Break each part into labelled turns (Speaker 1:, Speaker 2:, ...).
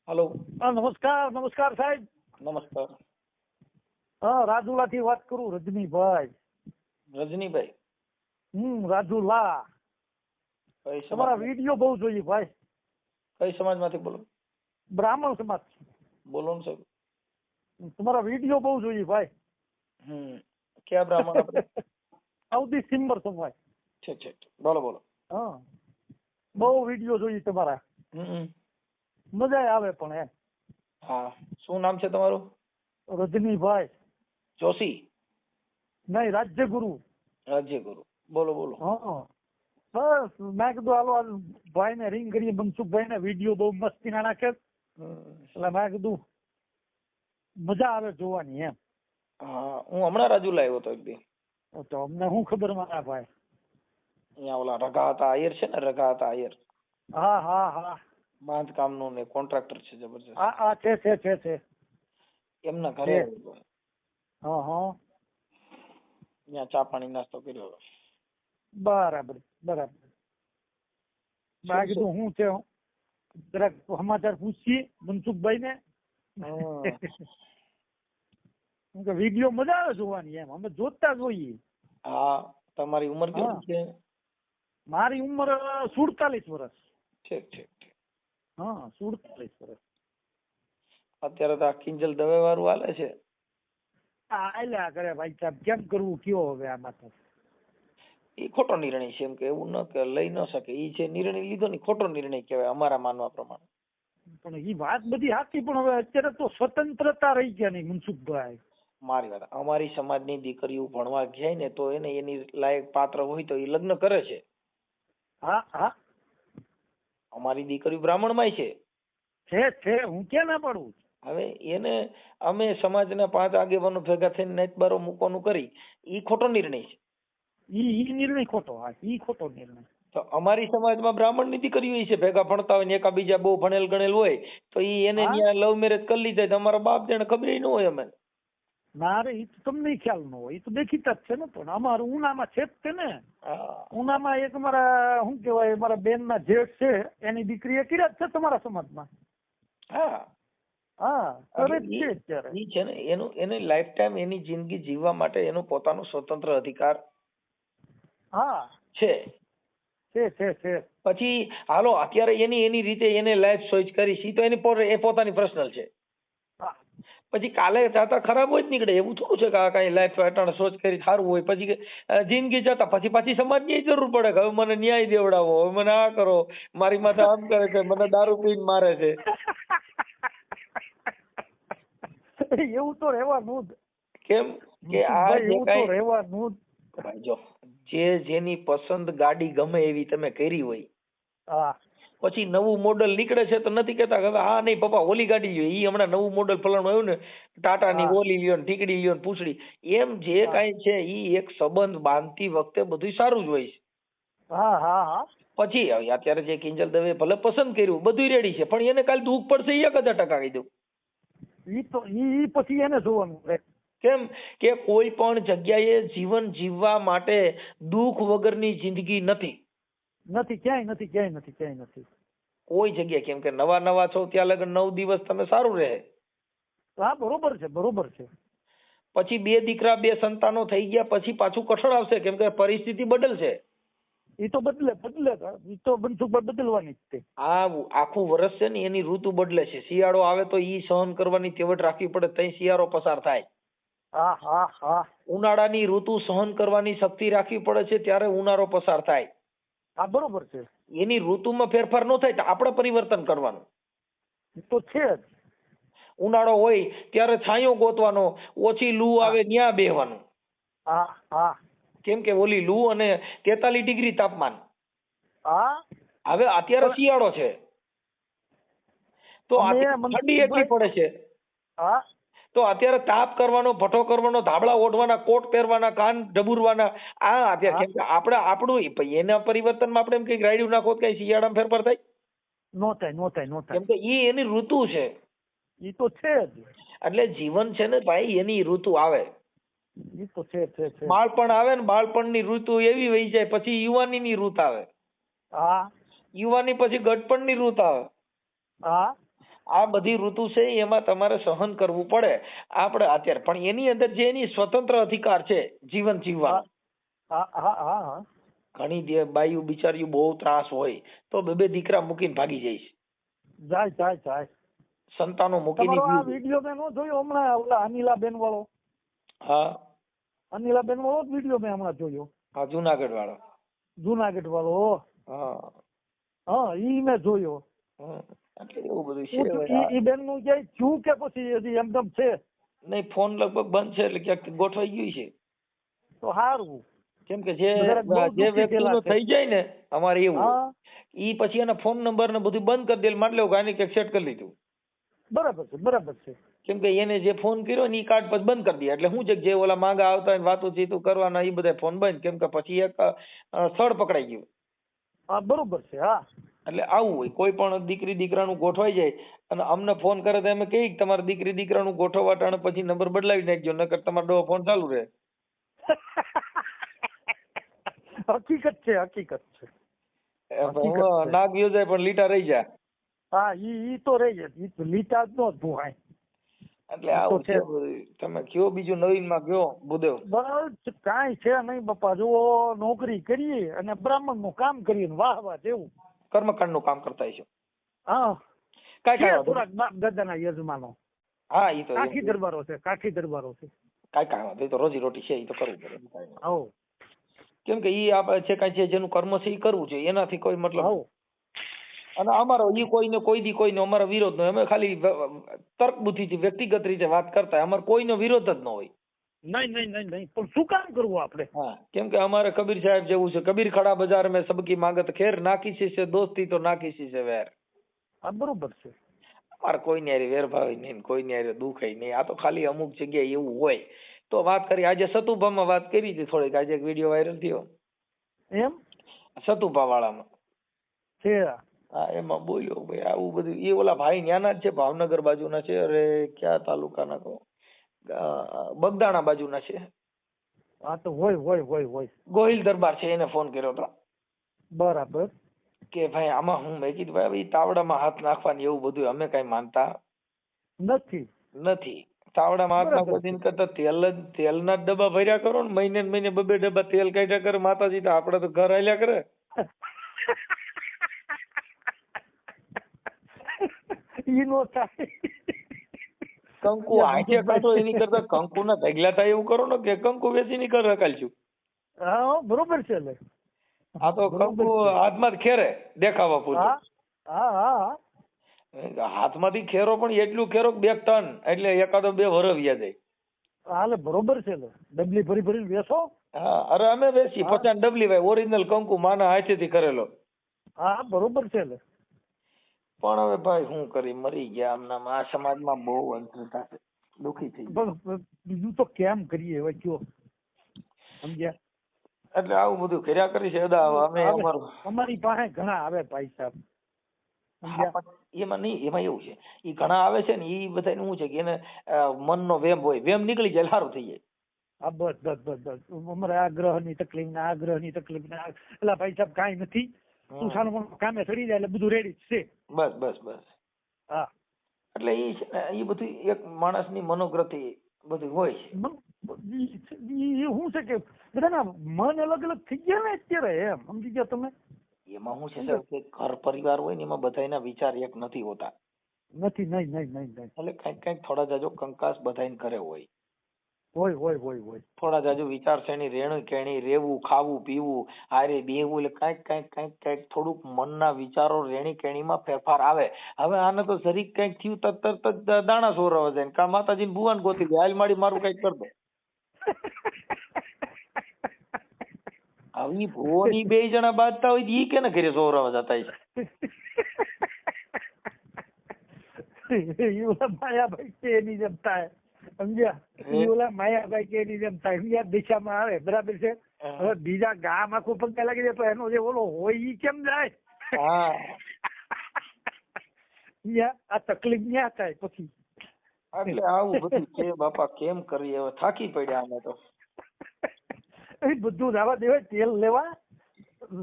Speaker 1: Hello.
Speaker 2: નમસ્કાર નમસ્કાર સાહેબ.
Speaker 1: નમસ્કાર.
Speaker 2: હા, રાજુલા થી વાત કરું, રજનીભાઈ.
Speaker 1: રજનીભાઈ
Speaker 2: રાજુલા.
Speaker 1: કઈ
Speaker 2: તમારા
Speaker 1: સમાજ?
Speaker 2: વિડીયો બહુ જોઈએ ભાઈ.
Speaker 1: કઈ સમાજમાંથી બોલો?
Speaker 2: બ્રાહ્મણ સમાજ.
Speaker 1: બોલો ને સાહેબ.
Speaker 2: તમારા વિડીયો બહુ જોઈએ ભાઈ.
Speaker 1: ક્યાં બ્રાહ્મણ આપણે?
Speaker 2: અવધી સિમ્બર સમાજ.
Speaker 1: છે. બોલો બોલો.
Speaker 2: હા, બહુ વિડીયો જોઈએ તમારા. મજા આવે પણ એમ.
Speaker 1: હા, શું નામ છે તમારું?
Speaker 2: રજનીભાઈ.
Speaker 1: જોશી?
Speaker 2: નહીં, રાજ્યગુરુ.
Speaker 1: રાજ્યગુરુ. બોલો બોલો.
Speaker 2: હા, બસ મેં કીધું હાલો આ ભાઈ ને રિંગ કરીએ, મનસુખભાઈ ને વિડીયો બહુ મસ્તી ના નાખે, એટલે મેં કીધું મજા આવે જોવાની એમ.
Speaker 1: હા, હું હમણાં રાજુલા આવ્યો હતો એક દી.
Speaker 2: તો અમને શું ખબર મારા ભાઈ.
Speaker 1: અહીંયા ઓલા રઘા હતા આયર છે ને, રઘા હતા આયર.
Speaker 2: હા હા હા.
Speaker 1: બાંધકામ નો ને કોન્ટ્રાક્ટર છે જબરજસ્ત.
Speaker 2: હા છે.
Speaker 1: એમના ઘરે આવ્યો હતો.
Speaker 2: હા હા.
Speaker 1: ત્યાં ચા પાણી નાસ્તો કર્યો.
Speaker 2: બરાબર. મેં કીધું શું છે, જરાક સમાચાર પૂછીએ મનસુખભાઈ ને. વિડીયો મજા આવે જોવાની એમ, અમે જોતા જોઈએ.
Speaker 1: હા, તમારી ઉંમર કેટલી છે?
Speaker 2: મારી ઉંમર 47 વર્ષ.
Speaker 1: ઠીક.
Speaker 2: હા, 47 વર્ષ.
Speaker 1: અત્યારે તો આ કિંજલ દવે વાળું હાલે છે.
Speaker 2: આલ્યા કરે ભાઈ સાહેબ, કેમ કરવું કયો હવે આમાં તો.
Speaker 1: એ ખોટો નિર્ણય છે, એમ કે એવું ન કે લઈ ન શકે. એ છે નિર્ણય લીધો ને ખોટો નિર્ણય કહેવાય અમારા માનવા પ્રમાણે.
Speaker 2: પણ એ વાત બધી સાચી, પણ હવે અત્યારે તો સ્વતંત્રતા રહી ગયા નહીં મનસુખભાઈ.
Speaker 1: મારી વાત, અમારી સમાજની દીકરીઓ ભણવા જાય ને તો એને એની લાયક પાત્ર હોય તો એ લગ્ન કરે છે.
Speaker 2: હા.
Speaker 1: અમારી દીકરીઓ બ્રાહ્મણમાંય
Speaker 2: છે હું ક્યાં ના પાડું.
Speaker 1: હવે એને અમે સમાજના 5 આગેવાનો ભેગા થઈને નેતબારો મૂકવાનું કરી, એ ખોટો નિર્ણય છે.
Speaker 2: ઈ નિર્ણય ખોટો. હા, ઈ ખોટો નિર્ણય.
Speaker 1: તો અમારી સમાજમાં બ્રાહ્મણની દીકરીઓ છે ભેગા ભણતા હોય ને એકાબીજા બહુ ભણેલ ગણેલ હોય તો એને ત્યાં લવ મેરેજ કરી લીધા. તમારા બાપ જાણે ખબર ન હોય અમે.
Speaker 2: ના રે, ઈ તો તમને ખ્યાલ ન હોય, ઈ તો દેખીતા જ છે ને. પણ અમારું ઉનામાં છે જ તે ને. ઉનામાં એક મારા શું કેવાય, મારા બેન ના જેઠ છે, એની દીકરી એ કર્યા જ છે તમારા સમાજમાં. હા, કરે જ છે અત્યારે.
Speaker 1: ઈ છે ને, એને લાઈફ ટાઈમ એની જિંદગી જીવવા માટે એનો પોતાનો સ્વતંત્ર અધિકાર છે. પછી હાલો અત્યારે એની રીતે એને લાઈફ ચોઈસ કરી સી તો એ પોતાની પર્સનલ છે. પછી કાલે જાતા ખરાબ હોય જ નીકળે. એવું થોડું છે કે આ કઈ લાઈફ અટાણે સોચ કરી સારું હોય પછી જિંદગી જતા પછી પાછી સમાજની જરૂર પડે કે હવે મને ન્યાય દેવડાવો, હવે મને આ કરો, મારી માથે આમ કરે છે, મને દારૂ પીને મારે છે.
Speaker 2: એવું તો રહેવાનું જ.
Speaker 1: કેમ કે આ જે કઈ
Speaker 2: રહેવાનું જ.
Speaker 1: જો જેની પસંદ ગાડી ગમે એવી તમે કરી હોય, પછી નવું મોડલ નીકળે છે તો નથી કેતા કે હા નહીં પપ્પા ઓલી ગાડી લ્યો, ઈ હમણાં નવું મોડલ ફલાણું આવ્યું ને ટાટા ની ઓલી લ્યો ને ઠીકડી લ્યો ને પૂછડી. એમ જે કઈ છે ઈ એક સંબંધ બાંધતી વખતે બધું સારું જ હોય છે. પછી અત્યારે જે કિંજલ દવે ભલે પસંદ કર્યું બધું રેડી છે, પણ એને કાલે દુઃખ પડશે 1000% કહી દઉં.
Speaker 2: ઈ પછી એને જોવાનું.
Speaker 1: કેમ કે કોઈ પણ જગ્યાએ જીવન જીવવા માટે દુઃખ વગરની જિંદગી નથી.
Speaker 2: ક્યાંય નથી.
Speaker 1: કોઈ જગ્યાએ. કેમ કે નવા છો ત્યાં લગન 9 દિવસ તમે સારું રહે.
Speaker 2: હા, બરોબર છે.
Speaker 1: પછી 2 દીકરા 2 સંતાનો થઈ ગયા પછી પાછું કઠણ આવશે, કેમ કે પરિસ્થિતિ બદલશે.
Speaker 2: એ તો બદલે એ તો બદલવાની જ છે. આ
Speaker 1: આખું વર્ષ છે ને એની ઋતુ બદલે છે. શિયાળો આવે તો ઈ સહન કરવાની તેવડ રાખવી પડે, તઈ શિયાળો પસાર થાય. ઉનાળાની ઋતુ સહન કરવાની શક્તિ રાખવી પડે છે, ત્યારે ઉનાળો પસાર થાય.
Speaker 2: હા, બરોબર છે.
Speaker 1: એની ઋતુમાં ફેરફાર ન થાય તો આપણે પરિવર્તન કરવાનું.
Speaker 2: તો છે જ.
Speaker 1: ઉનાળો હોય ત્યારે છાંયો ગોતવાનો, ઓછી લૂ આવે ન્યા બેહવાનું. કેમ કે ઓલી લૂ અને 43 ડિગ્રી તાપમાન. હવે અત્યારે શિયાળો છે તો ઠંડી એટલી પડે છે તો અત્યારે તાપ કરવાનો, ભઠ્ઠો કરવાનો, ધાબળા ઓઢવાના, કોટ પહેરવાના, કાન ઢબુરવાના. અત્યારે કેમ કે આપણું એના પરિવર્તનમાં આપણે એમ કઈ રાયડું નાખો કઈ શિયાળામાં ફેરફાર થાય?
Speaker 2: નો થાય.
Speaker 1: કેમ કે ઈ એની ઋતુ છે.
Speaker 2: ઈ તો છે જ.
Speaker 1: એટલે જીવન છે ને ભાઈ, એની ઋતુ આવે.
Speaker 2: ઈ તો છે.
Speaker 1: બાળપણ આવે ને બાળપણની ઋતુ એવી વહી જાય, પછી યુવાનીની ઋત આવે. યુવાની પછી ગઢપણની ઋત આવે. આ બધી ઋતુ છે એમાં તમારે સહન કરવું પડે આપણે અત્યારે, પણ એની અંદર જે એની સ્વતંત્ર અધિકાર છે જીવન જીવવાનો.
Speaker 2: હા હા હા હા.
Speaker 1: ઘણી બાયું બિચારીઓ બહુ ત્રાસ હોય તો બે દીકરા મૂકીને ભાગી જઈશ,
Speaker 2: જાય.
Speaker 1: સંતાનો મૂકીને.
Speaker 2: તમારો આ વિડીયો મેં નો જોયો હમણાં ઓલા અનિલાબેન વાળો?
Speaker 1: હા,
Speaker 2: અનિલાબેન વાળો જ વિડીયો મેં હમણાં જોયો.
Speaker 1: હા, જુનાગઢ વાળો.
Speaker 2: જુનાગઢ વાળો. હા, ઈ મેં જોયો.
Speaker 1: એટલે એવું બધું છે.
Speaker 2: ઈ બેન નું ક્યાંય થયું કે પછી હજી એમદમ છે? નહીં,
Speaker 1: ફોન લગભગ બંધ છે એટલે ક્યાંક ગોઠવાઈ ગયું છે.
Speaker 2: તો સારું.
Speaker 1: કેમ કે જે વ્યક્તિનું થઈ જાય ને અમારે એવું, ઈ પછી એના ફોન નંબર ને બધું બંધ કરી દે, માટલે ગાને ક્યાંક સેટ કરી લીધું.
Speaker 2: બરાબર છે. કેમ
Speaker 1: કે એને જે ફોન કર્યો ને ઈ કાર્ડ પછી બંધ કરી દે, એટલે શું છે જે ઓલા માંગા આવતા હોય વાતો ચીતું કરવાના એ બધા ફોન બંધ, કેમ કે પછી એક સ્થળ પકડાઈ ગયું.
Speaker 2: હા, બરોબર છે. હા,
Speaker 1: એટલે આવું હોય, કોઈ પણ દીકરી દીકરાનું ગોઠવાઈ જાય અને અમને ફોન કરે તો અમે કહીએ કે તમારે દીકરી દીકરાનું ગોઠવવા ટાણે પછી નંબર બદલાવી નાખજો, નકર તમારો ડો ફોન ચાલુ રહે.
Speaker 2: હકીકત છે.
Speaker 1: નાગ યોજાય પણ લીટા રહી જાય.
Speaker 2: હા, ઈ તો રહી જાય, લીટા જ નો ધોવાય.
Speaker 1: એટલે આવું છે. તમે કયો બીજું નવીન માં કયો ભૂદેવ?
Speaker 2: બસ કાંઈ છે નહીં બાપા, જુઓ નોકરી કરીએ અને બ્રાહ્મણ નું કામ કરીએ, વાહ જેવું
Speaker 1: કર્મકાંડ નું કામ કરતા હશો.
Speaker 2: હા,
Speaker 1: કાંઈ
Speaker 2: થોડાક બાપ દાદાના યજમાનો.
Speaker 1: હા, ઈ તો
Speaker 2: કાઠી દરબારો છે.
Speaker 1: કાંઈ તો રોજી રોટી છે, ઈ તો કરવું પડે.
Speaker 2: હા,
Speaker 1: કેમ કે ઈ આપણે છે કાંઈ છે જેનું કર્મ છે ઈ કરવું જોઈએ, એનાથી કોઈ મતલબ. અને અમારો ઈ કોઈને અમારો વિરોધ ન હોય, અમે ખાલી તર્ક બુદ્ધિથી વ્યક્તિગત રીતે વાત કરતા હોય, અમારો કોઈનો વિરોધ જ ન હોય.
Speaker 2: નહીં, પણ શું કામ કરવું આપણે?
Speaker 1: હા, કેમ કે અમારે કબીર સાહેબ જેવું છે, કબીર ખડા બજાર મેં સબકી માંગત ખેર, નાકી સી છે દોસ્તી તો નાકી સી છે વેર.
Speaker 2: આ બરોબર છે.
Speaker 1: અમારે કોઈની હારે વેરભાવ નહીં, કોઈની હારે દુઃખ નહીં. આ તો ખાલી અમુક જગ્યાએ એવું હોય તો વાત કરી. આજે સતુભામાં વાત કરી હતી થોડીક, આજે એક વિડીયો વાયરલ થયો.
Speaker 2: એમ?
Speaker 1: સતુભા વાળામાં
Speaker 2: છે.
Speaker 1: હા, એમાં બોલ્યો ભાઈ આવું બધું. એ ઓલા ભાઈ ન્યાના જ છે, ભાવનગર બાજુના છે. અરે ક્યાં તાલુકાના કહો, બગદાણા બાજુના છે.
Speaker 2: હા, તો હોય.
Speaker 1: ગોહિલ દરબાર છે, એને ફોન કર્યો હતો.
Speaker 2: બરાબર.
Speaker 1: કે ભાઈ આમાં હું મેં કીધું ભાઈ તાવડામાં હાથ નાખવાની એવું બધું અમે કઈ માનતા નથી. તાવડામાં હાથ નાખવા કરતા તેલના જ ડબ્બા ભર્યા કરો ને, મહિને 2 ડબ્બા તેલ કાઢ્યા કરે માતાજી, તો આપડે તો ઘર હાલ્યા કરે. કંકુ આંખે કાઢો એની કરતા કંકુ ના ઢગલા થાય એવું કરો ને, કે કંકુ વેચી ની કર રકાલશું.
Speaker 2: હા, બરોબર છે.
Speaker 1: આ તો કંકુ હાથમાં ખેરે દેખાવા પૂરતું.
Speaker 2: હા,
Speaker 1: હાથમાંથી ખેરો પણ એટલું ખેરો 2 ટન, એટલે એકાદો 2 વરસ વ્યા જાય.
Speaker 2: હાલે, બરોબર છે. ડબલી ભરી વેચો.
Speaker 1: હા, અરે અમે વેચી 50 ડબલી ભાઈ, ઓરિજિનલ કંકુ માના હાથેથી કરેલો.
Speaker 2: હા, બરોબર છે.
Speaker 1: પણ હવે ભાઈ શું કરી, મરી ગયા આમના. આ સમાજમાં બહુ અંધશ્રદ્ધા છે, દુખી થઈ ગયા.
Speaker 2: બીજું તો કેમ કરીએ હવે કયો, સમજ્યા?
Speaker 1: એટલે આવું બધું કર્યા કરી છે.
Speaker 2: અમારી પાસે ઘણા આવે ભાઈ સાહેબ,
Speaker 1: એમાં નહીં, એમાં એવું છે ઈ ઘણા આવે છે ને, ઈ બધા શું છે કે એને મનનો વેમ હોય, વેમ નીકળી જાય સારું થઈ જાય.
Speaker 2: હા, બસ અમારે આ ગ્રહ ની તકલીફ ને આ ગ્રહ ની તકલીફ ને એટલે ભાઈ સાહેબ કાંઈ નથી, તું સાનું કામે ચડી જાય એટલે બધું રેડી જ છે.
Speaker 1: બસ. હા, એટલે ઈ છે ને, ઈ બધું એક માણસની મનોગ્રતિ બધું હોય છે.
Speaker 2: શું છે કે બધાના મન અલગ અલગ થઈ ગયા ને અત્યારે, એમ સમજી ગયા તમે?
Speaker 1: એમાં શું છે કે ઘર પરિવાર હોય ને, એમાં બધાના વિચાર એક નથી હોતા.
Speaker 2: નહીં.
Speaker 1: એટલે કઈક થોડા જાજો કંકાસ બધાને કરે હોય.
Speaker 2: થોડા
Speaker 1: જાજુ વિચારસરણી, રેણું કેણી, રેવું, ખાવું, પીવું, હારે બેવું, એટલે કઈક થોડુંક મનના વિચારો, રેણી કેણીમાં ફેરફાર આવે. હવે આને તો જરીક કઈક થયું તરત જ દાણા સોરવા જાય, કા માતાજીને ભુવાન ગોતી દે, હાલ મારી મારું કઈક કર દે. આવી ભુવોની 2 જણા બાંધતા હોય ઈ કેને ઘરે સોરવા જતા છે.
Speaker 2: માયાભાઈ કે એની જેમ થાય, સમજ્યા? માયાભાઈ કે એની જેમ થાય, દિશામાં આવે, બરાબર છે. હવે બીજા ગામ આખું પંખા લાગી જાય તો એનો જે ઓલો હોય ઈ કેમ જાય? આ તકલીફ ન્યા થાય પછી.
Speaker 1: એટલે આવું બધું છે બાપા, કેમ કરીએ હવે, થાકી પડ્યા અમે તો.
Speaker 2: એ બધું જવા દેવાય, તેલ લેવા,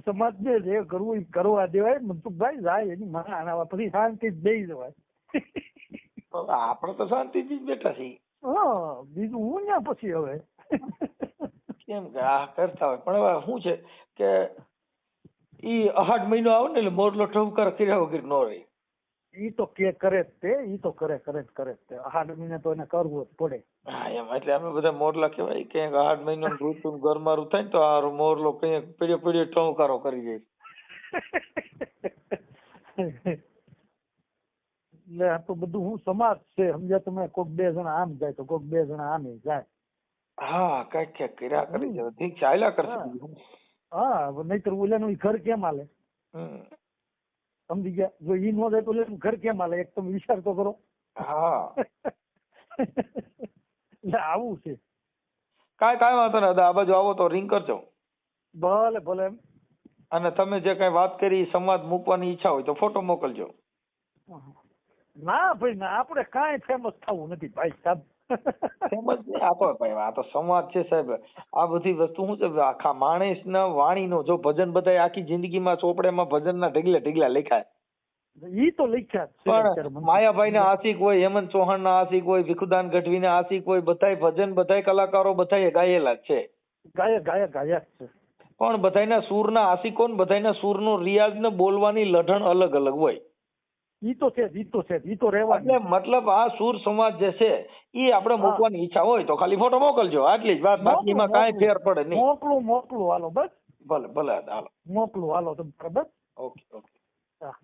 Speaker 2: સમાજ ને જે કરવું એ કરવા દેવાય. મનસુખભાઈ જાય એની માં આનાવા, પછી શાંતિ જ બેસી જવાય.
Speaker 1: આપણે તો શાંતિથી જ બેઠા છીએ.
Speaker 2: હા બીજું હું ત્યાં પછી હવે
Speaker 1: કેમ કે આ કરતા હોય પણ હવે શું છે કે ઈ 8 મહિનો આવે ને એટલે મોરલો ઠવકાર કર્યા વગર નો રહે.
Speaker 2: ઈ તો કરે જ તે, ઈ તો કરે જ તે 8 મહિને તો એને કરવું જ પડે.
Speaker 1: હા એમ એટલે અમે બધા મોરલા કહેવાય કે 8 મહિનો ઋતુ ગરમારું થાય ને તો આ મોરલો કઈ પીડ્યો ઠવકારો કરી જાય.
Speaker 2: એટલે આ તો બધું હું સમાજ છે સમજ્યા તમે, કોઈક 2 જણા આમ જાય તો કોઈક 2 જણા આમે જાય.
Speaker 1: હા કઈક ક્યાંક કર્યા કરી છે ઠીક છે હાલ્યા કરશે.
Speaker 2: હા નહીતર ઓલાનું ઈ ઘર કેમ હાલે સમજી ગયા? જો ઈ નો જાય તો ઓલાનું ઘર કેમ હાલે એક તમે વિચાર તો કરો.
Speaker 1: હા
Speaker 2: એટલે આવું છે.
Speaker 1: કાંઈ વાંધો નહીં આ બાજુ આવો તો રિંગ કરજો.
Speaker 2: ભલે ભલે એમ.
Speaker 1: અને તમે જે કઈ વાત કરી સંવાદ મૂકવાની ઈચ્છા હોય તો ફોટો મોકલજો.
Speaker 2: ના ભાઈ ના, આપણે કાંઈ ફેમસ થવું નથી ભાઈ સાહેબ.
Speaker 1: ફેમસ નહીં આપો ભાઈ, આ તો સંવાદ છે સાહેબ. આ બધી વસ્તુ શું છે આખા માણસના વાણીનો જો ભજન બધાય આખી જિંદગીમાં ચોપડેમાં ભજનના ઢગલા લખાય.
Speaker 2: ઈ તો લખ્યા જ છે.
Speaker 1: પણ માયાભાઈના આશિક હોય, હેમંત ચૌહાણના આશિક હોય, ભીખુદાન ગઢવીના આશિક હોય, બધાય ભજન બધાય કલાકારો બધાય ગાયેલા જ છે.
Speaker 2: ગાયા જ છે.
Speaker 1: પણ બધાયના સૂરના આશિકો ને બધાયના સૂરનો રિયાઝ ને બોલવાની લઢણ અલગ અલગ હોય.
Speaker 2: ઈ તો છે રહેવાનું.
Speaker 1: એટલે મતલબ આ સૂર સમાજ જે છે ઈ આપણે મૂકવાની ઈચ્છા હોય તો ખાલી ફોટો મોકલજો, આટલી જ વાત. બાકીમાં કાંઈ ફેર પડે નહીં.
Speaker 2: મોકલું હાલો બસ.
Speaker 1: ભલે હાલો
Speaker 2: મોકલું હાલો તમે બસ.
Speaker 1: ઓકે.
Speaker 2: હા.